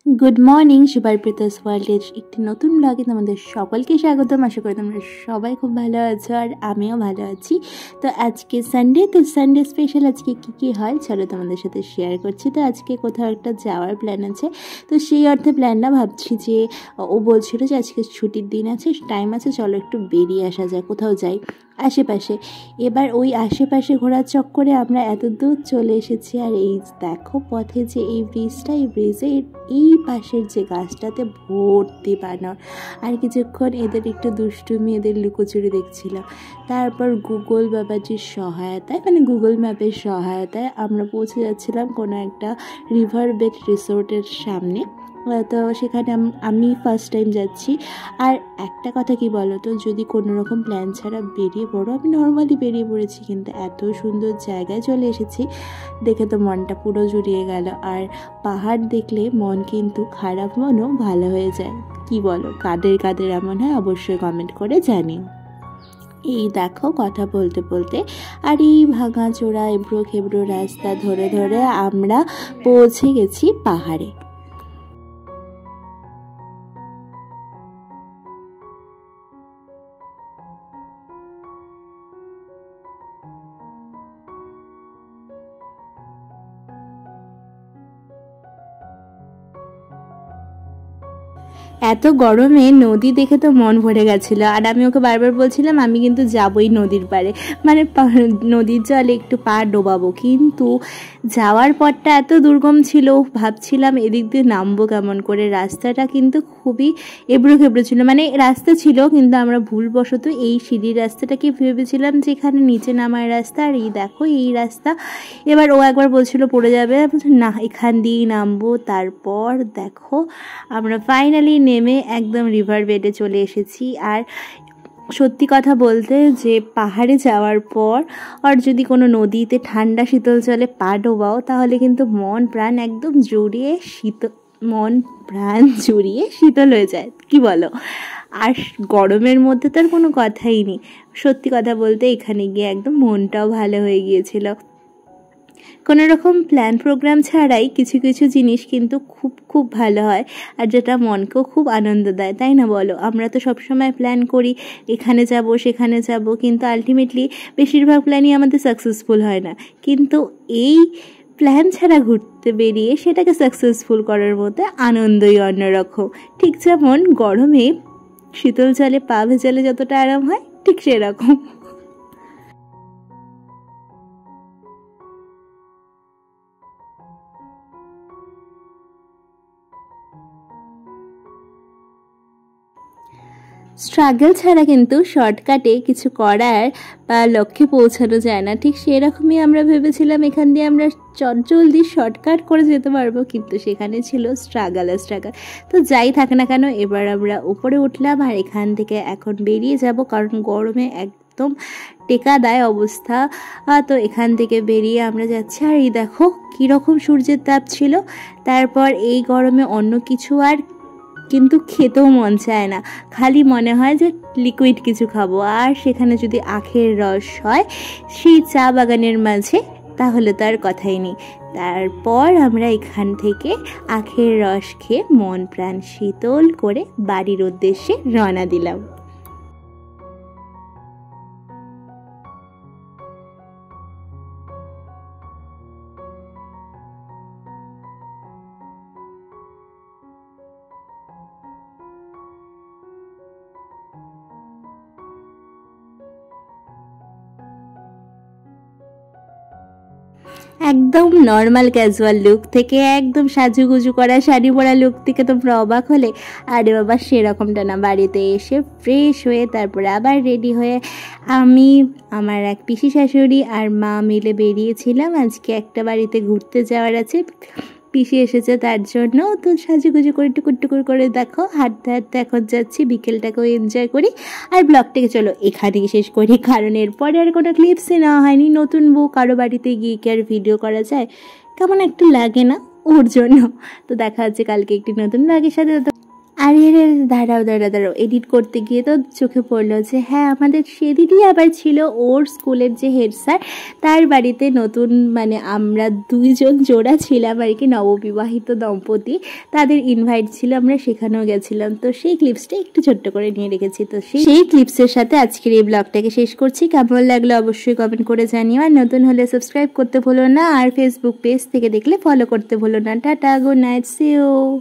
Good morning सुपारप्रीतास ওয়ার্ল্ডের একটি নতুন ব্লগে তোমাদের সকলকে স্বাগতম। আশা করি তোমরা সবাই খুব ভালো আছো আর আমিও ভালো আছি। তো আজকে সানডে, তো সানডে স্পেশাল আজকে কী হয় চলো তোমাদের সাথে শেয়ার করছি। তো আজকে কোথাও একটা যাওয়ার প্ল্যান আছে, তো সেই অর্থে প্ল্যানটা ভাবছি যে ও বলছিল যে আজকে ছুটির দিন আছে, টাইম আছে, চলো একটু বেরিয়ে আসা যায়, কোথাও যাই আশেপাশে। এবার ওই আশেপাশে ঘোরার চক্করে আমরা এত দূর চলে এসেছি। আর এই দেখো পথে যে এই ব্রিজটা, এই ব্রিজের এই পাশের যে গাছটাতে ভর্তি বানর। আর কিছুক্ষণ এদের একটু দুষ্টুমি, এদের লুকোচুরি দেখছিলাম। তারপর গুগল বাবাজির সহায়তায়, মানে গুগল ম্যাপের সহায়তায় আমরা পৌঁছে যাচ্ছিলাম কোনো একটা রিভার বেড রিসোর্টের সামনে। তো সেখানে আমি ফার্স্ট টাইম যাচ্ছি। আর একটা কথা কি বলো তো, যদি কোনো রকম প্ল্যান ছাড়া বেরিয়ে পড়ো, আমি নর্মালি বেরিয়ে পড়েছি, কিন্তু এত সুন্দর জায়গায় চলে এসেছি দেখে তো মনটা পুরো জুড়িয়ে গেল। আর পাহাড় দেখলে মন কিন্তু খারাপ মনও ভালো হয়ে যায়। কি বলো, কাদের কাদের এমন হয় অবশ্যই কমেন্ট করে জানিও। এই দেখো কথা বলতে বলতে আর এই ভাঙা চোরা এবড়ো খেবড়ো রাস্তা ধরে ধরে আমরা পৌঁছে গেছি পাহাড়ে। এত গরমে নদী দেখে তো মন ভরে গেছিলো। আর আমি ওকে বারবার বলছিলাম আমি কিন্তু যাবই নদীর পাড়ে, মানে নদীর জলে একটু পা ডোবাবো। কিন্তু যাওয়ার পথটা এত দুর্গম ছিল, ভাবছিলাম এদিক দিয়ে নামবো কেমন করে। রাস্তাটা কিন্তু খুবই এবড়ো খেবড়ো ছিল, মানে রাস্তা ছিল কিন্তু আমরা ভুলবশত এই সিঁড়ির রাস্তাটাকে ভেবেছিলাম যে এখানে নিচে নামার রাস্তা। আর এই দেখো এই রাস্তা। এবার ও একবার বলছিল পড়ে যাবে, না এখান দিয়েই নামবো। তারপর দেখো আমরা ফাইনালি নেমে একদম রিভার বেডে চলে এসেছি। আর সত্যি কথা বলতে যে পাহাড়ে যাওয়ার পর আর যদি কোনো নদীতে ঠান্ডা শীতল জলে পা ডোবাও তাহলে কিন্তু মন প্রাণ একদম জড়িয়ে শীতল হয়ে যায়, কি বলো। আর গরমের মধ্যে তার কোনো কথাই নেই। সত্যি কথা বলতে এখানে গিয়ে একদম মনটাও ভালো হয়ে গিয়েছিল। কোনো রকম প্ল্যান প্রোগ্রাম ছাড়াই কিছু কিছু জিনিস কিন্তু খুব খুব ভালো হয়, আর যেটা মনকেও খুব আনন্দ দেয়, তাই না বলো। আমরা তো সবসময় প্ল্যান করি এখানে যাব সেখানে যাব, কিন্তু আলটিমেটলি বেশিরভাগ প্ল্যানই আমাদের সাকসেসফুল হয় না। কিন্তু এই প্ল্যান ছাড়া ঘুরতে বেরিয়ে সেটাকে সাকসেসফুল করার মধ্যে আনন্দই অন্যরকম। ঠিক যেমন গরমে শীতল জলে পা ভেজালে যতটা আরাম হয়, ঠিক সেরকম। স্ট্রাগল ছাড়া কিন্তু শর্টকাটে কিছু করার বা লক্ষ্যে পৌঁছানো যায় না, ঠিক সেরকমই আমরা ভেবেছিলাম এখান দিয়ে আমরা জলদি শর্টকাট করে যেতে পারবো, কিন্তু সেখানে ছিল স্ট্রাগল। তো যাই থাকে না কেন, এবার আমরা উপরে উঠলাম আর এখান থেকে এখন বেরিয়ে যাব, কারণ গরমে একদম টেকা দেয় অবস্থা। তো এখান থেকে বেরিয়ে আমরা যাচ্ছি। আর এই দেখো কীরকম সূর্যের তাপ ছিল। তারপর এই গরমে অন্য কিছু আর কিন্তু খেতেও মন চায় না, খালি মনে হয় যে লিকুইড কিছু খাবো। আর সেখানে যদি আখের রস হয় সেই চা বাগানের মাঝে, তাহলে তো আর কথাই নেই। তারপর আমরা এখান থেকে আখের রস খেয়ে মন প্রাণ শীতল করে বাড়ির উদ্দেশ্যে রওনা দিলাম। একদম নর্মাল ক্যাজুয়াল লুক থেকে একদম সাজুগুজু করা শাড়ি পরা লুক থেকে তোমরা অবাক হলে, আরে বাবা সেরকমটা না। বাড়িতে এসে ফ্রেশ হয়ে তারপরে আবার রেডি হয়ে আমি, আমার এক পিসি শাশুড়ি আর মা মিলে বেরিয়েছিলাম আজকে একটা বাড়িতে ঘুরতে যাওয়ার আছে। পিসি এসেছে তার জন্য, তো সাজুগুজু করে টুকুর টুকুর করে দেখো হাঁটতে হাঁটতে এখন যাচ্ছি। বিকেলটাকেও এনজয় করি। আর ব্লগটাকে চলো এখানেই শেষ করি, কারণ এরপরে আর কোনো ক্লিপসই নেওয়া হয়নি। নতুন বউ কারো বাড়িতে গিয়ে কি আর ভিডিও করা যায়, কেমন একটু লাগে না, ওর জন্য। তো দেখা হচ্ছে কালকে একটি নতুন ব্লগের সাথে। আর আরে দাঁড়াও এডিট করতে গিয়ে তো চোখে পড়লো যে হ্যাঁ আমাদের সেদিনই আবার ছিল ওর স্কুলের যে হেড স্যার তার বাড়িতে নতুন মানে আমরা 2জন জোড়া ছিলাম আর কি, নববিবাহিত দম্পতি, তাদের ইনভাইট ছিল, আমরা সেখানেও গেছিলাম। তো সেই ক্লিপসটা একটু ছোট্ট করে নিয়ে রেখেছি। তো সেই ক্লিপসের সাথে আজকের এই ব্লগটাকে শেষ করছি। কেমন লাগলো অবশ্যই কমেন্ট করে জানিও, আর নতুন হলে সাবস্ক্রাইব করতে ভুলো না, আর ফেসবুক পেজ থেকে দেখলে ফলো করতে ভুলো না। Tata, good night, see you.